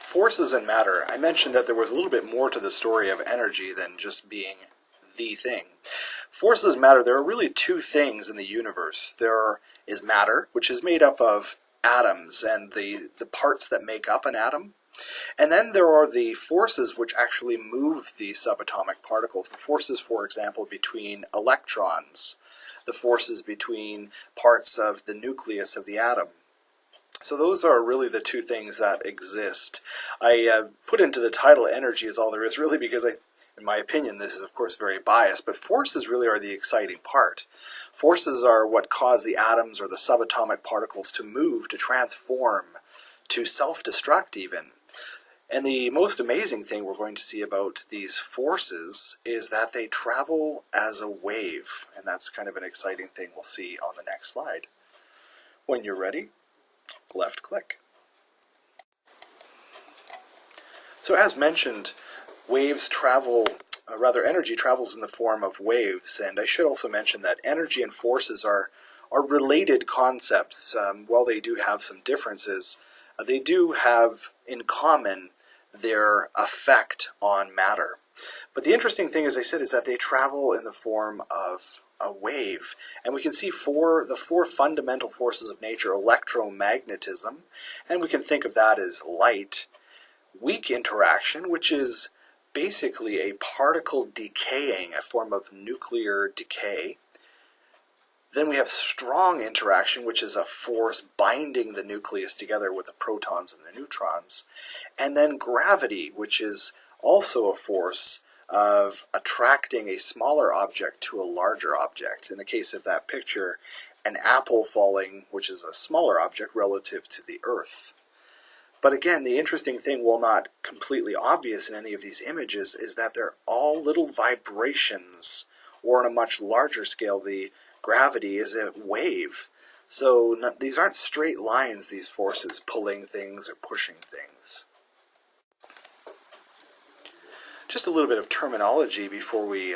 Forces and matter. I mentioned that there was a little bit more to the story of energy than just being the thing. Forces and matter, there are really two things in the universe. There is matter, which is made up of atoms and the parts that make up an atom. And then there are the forces which actually move the subatomic particles. The forces, for example, between electrons, the forces between parts of the nucleus of the atom. So those are really the two things that exist. I put into the title energy is all there is, really because in my opinion, this is of course very biased, but forces really are the exciting part. Forces are what cause the atoms or the subatomic particles to move, to transform, to self-destruct even. And the most amazing thing we're going to see about these forces is that they travel as a wave, and that's kind of an exciting thing we'll see on the next slide. When you're ready, left click. So as mentioned, energy travels in the form of waves, and I should also mention that energy and forces are related concepts. While they do have some differences, they do have in common their effect on matter. But the interesting thing, as I said, is that they travel in the form of a wave. And we can see the four fundamental forces of nature: electromagnetism, and we can think of that as light; weak interaction, which is basically a particle decaying, a form of nuclear decay. Then we have strong interaction, which is a force binding the nucleus together with the protons and the neutrons. And then gravity, which is also a force of attracting a smaller object to a larger object. In the case of that picture, an apple falling, which is a smaller object relative to the Earth. But again, the interesting thing, while not completely obvious in any of these images, is that they're all little vibrations, or on a much larger scale, the gravity is a wave. So these aren't straight lines, these forces pulling things or pushing things. Just a little bit of terminology before we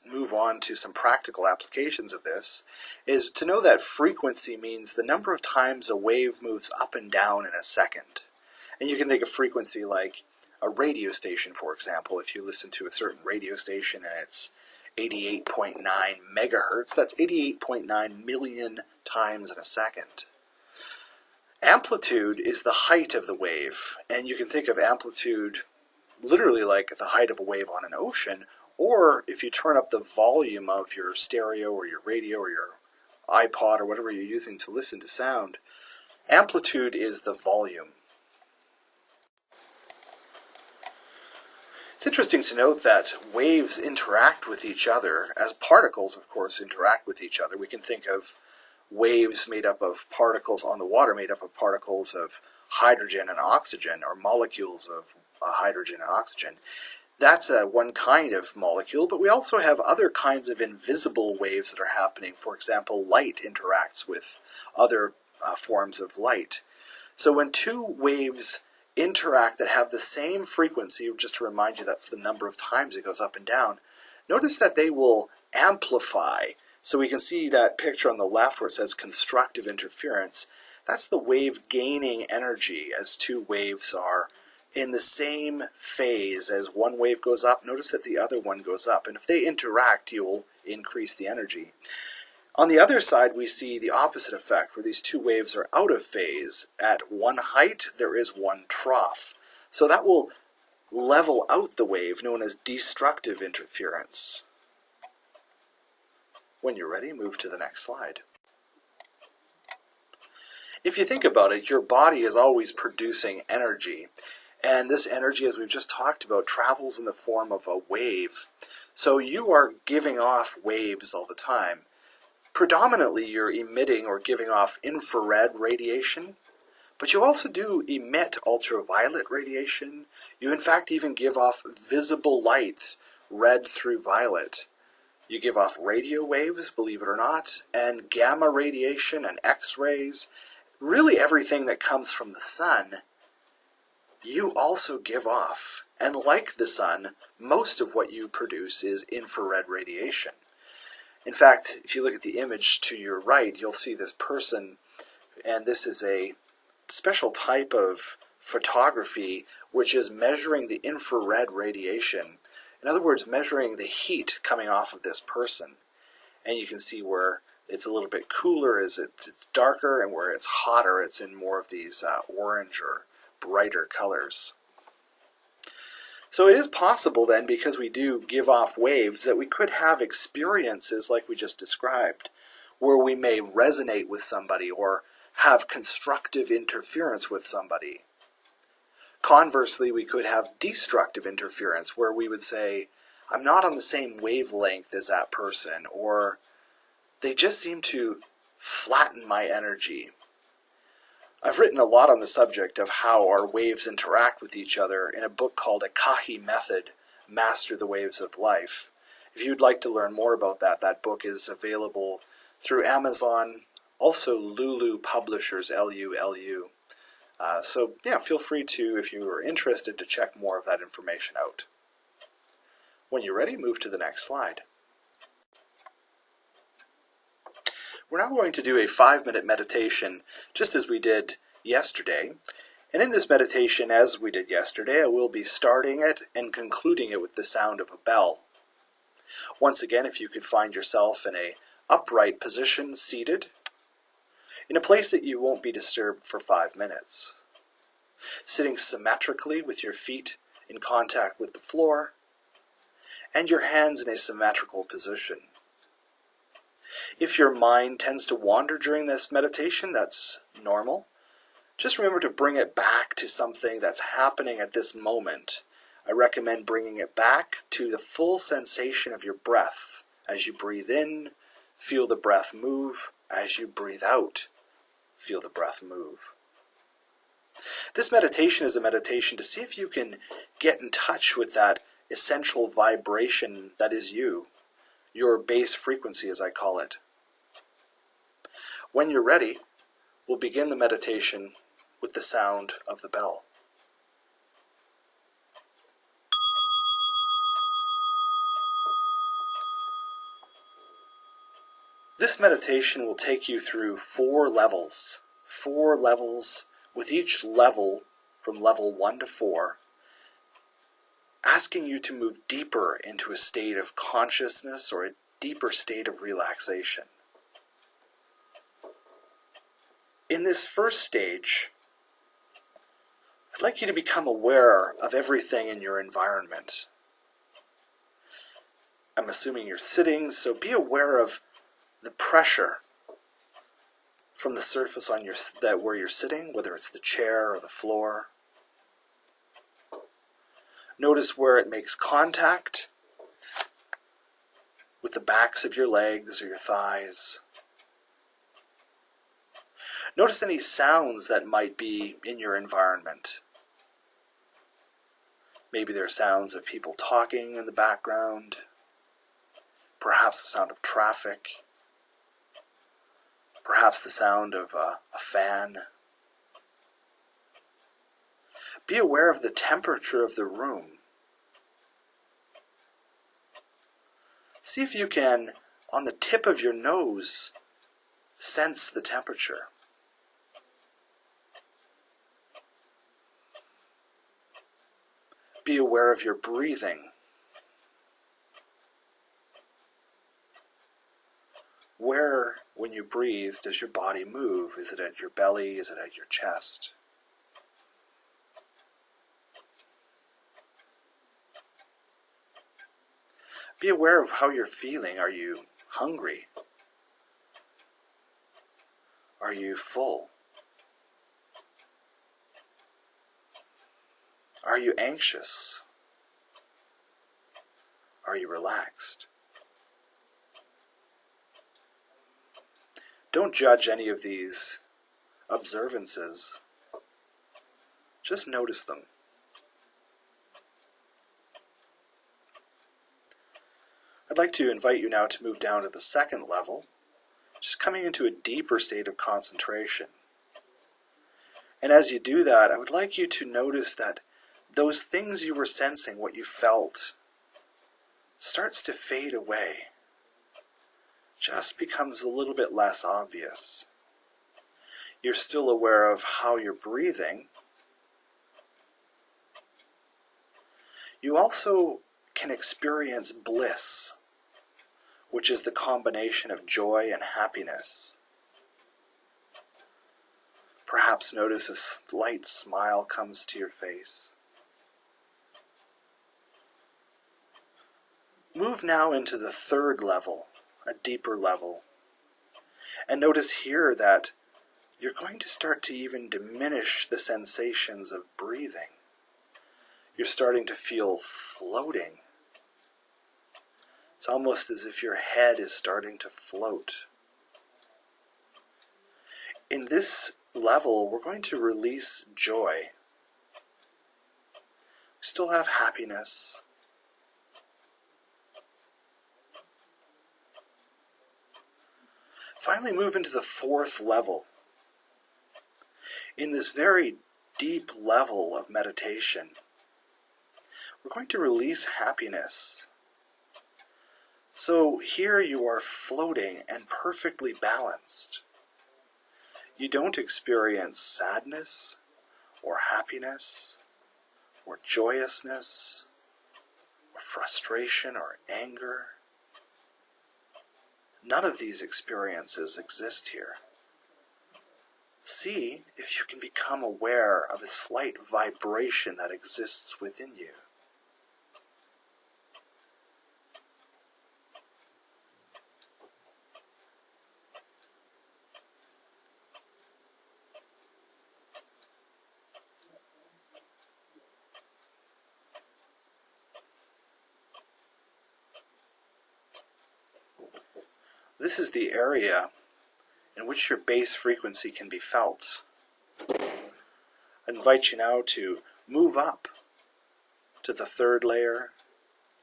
move on to some practical applications of this, is to know that frequency means the number of times a wave moves up and down in a second. And you can think of frequency like a radio station, for example. If you listen to a certain radio station and it's 88.9 megahertz, that's 88.9 million times in a second. Amplitude is the height of the wave, and you can think of amplitude literally like the height of a wave on an ocean, or if you turn up the volume of your stereo or your radio or your iPod or whatever you're using to listen to sound, amplitude is the volume. It's interesting to note that waves interact with each other, as particles, of course, interact with each other. We can think of waves made up of particles on the water, made up of particles of hydrogen and oxygen, or molecules of hydrogen and oxygen. That's one kind of molecule, but we also have other kinds of invisible waves that are happening. For example, light interacts with other forms of light. So when two waves interact that have the same frequency, just to remind you that's the number of times it goes up and down, notice that they will amplify. So we can see that picture on the left where it says constructive interference. That's the wave gaining energy as two waves are in the same phase. As one wave goes up, notice that the other one goes up. And if they interact, you'll increase the energy. On the other side, we see the opposite effect, where these two waves are out of phase. At one height, there is one trough. So that will level out the wave, known as destructive interference. When you're ready, move to the next slide. If you think about it, your body is always producing energy. And this energy, as we've just talked about, travels in the form of a wave. So you are giving off waves all the time. Predominantly, you're emitting or giving off infrared radiation, but you also do emit ultraviolet radiation. You, in fact, even give off visible light, red through violet. You give off radio waves, believe it or not, and gamma radiation and X-rays. Really everything that comes from the sun, you also give off. And like the sun, most of what you produce is infrared radiation. In fact, if you look at the image to your right, you'll see this person, and this is a special type of photography which is measuring the infrared radiation. In other words, measuring the heat coming off of this person. And you can see where it's a little bit cooler as it's darker, and where it's hotter, it's in more of these orange or brighter colors. So it is possible then, because we do give off waves, that we could have experiences like we just described, where we may resonate with somebody or have constructive interference with somebody. Conversely, we could have destructive interference, where we would say, I'm not on the same wavelength as that person, or they just seem to flatten my energy. I've written a lot on the subject of how our waves interact with each other in a book called Akahi Method, Master the Waves of Life. If you'd like to learn more about that, that book is available through Amazon, also Lulu Publishers, Lulu. So yeah, feel free to, if you are interested, to check more of that information out. When you're ready, move to the next slide. We're now going to do a 5-minute meditation, just as we did yesterday. And in this meditation, as we did yesterday, I will be starting it and concluding it with the sound of a bell. Once again, if you could find yourself in an upright position, seated, in a place that you won't be disturbed for 5 minutes. Sitting symmetrically with your feet in contact with the floor, and your hands in a symmetrical position. If your mind tends to wander during this meditation, that's normal. Just remember to bring it back to something that's happening at this moment. I recommend bringing it back to the full sensation of your breath. As you breathe in, feel the breath move. As you breathe out, feel the breath move. This meditation is a meditation to see if you can get in touch with that essential vibration that is you, your base frequency, as I call it. When you're ready, we'll begin the meditation with the sound of the bell. This meditation will take you through 4 levels. 4 levels, with each level from level 1 to 4, asking you to move deeper into a state of consciousness or a deeper state of relaxation. In this first stage, I'd like you to become aware of everything in your environment. I'm assuming you're sitting, so be aware of the pressure from the surface on where you're sitting, whether it's the chair or the floor. Notice where it makes contact with the backs of your legs or your thighs. Notice any sounds that might be in your environment. Maybe there are sounds of people talking in the background, perhaps the sound of traffic, perhaps the sound of a fan. Be aware of the temperature of the room. See if you can, on the tip of your nose, sense the temperature. Be aware of your breathing. Where, when you breathe, does your body move? Is it at your belly? Is it at your chest? Be aware of how you're feeling. Are you hungry? Are you full? Are you anxious? Are you relaxed? Don't judge any of these observances. Just notice them. I'd like to invite you now to move down to the second level, just coming into a deeper state of concentration. And as you do that, I would like you to notice that those things you were sensing, what you felt, starts to fade away. Just becomes a little bit less obvious. You're still aware of how you're breathing, You also can experience bliss, which is the combination of joy and happiness. Perhaps notice a slight smile comes to your face. Move now into the third level, a deeper level. And notice here that you're going to start to even diminish the sensations of breathing. You're starting to feel floating. It's almost as if your head is starting to float. In this level, we're going to release joy. We still have happiness. Finally, move into the fourth level. In this very deep level of meditation, we're going to release happiness. So here you are floating and perfectly balanced. You don't experience sadness or happiness or joyousness or frustration or anger. None of these experiences exist here. See if you can become aware of a slight vibration that exists within you. This is the area in which your base frequency can be felt. I invite you now to move up to the third layer,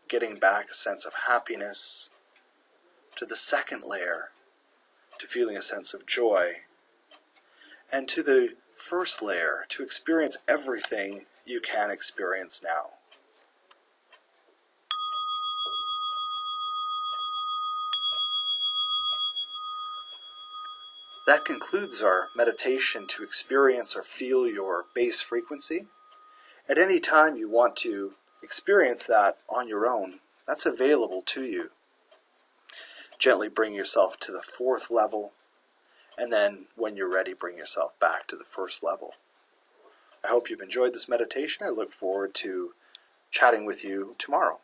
getting back a sense of happiness, to the second layer, to feeling a sense of joy, and to the first layer, to experience everything you can experience now. That concludes our meditation to experience or feel your base frequency. At any time you want to experience that on your own, that's available to you. Gently bring yourself to the fourth level, and then when you're ready, bring yourself back to the first level. I hope you've enjoyed this meditation. I look forward to chatting with you tomorrow.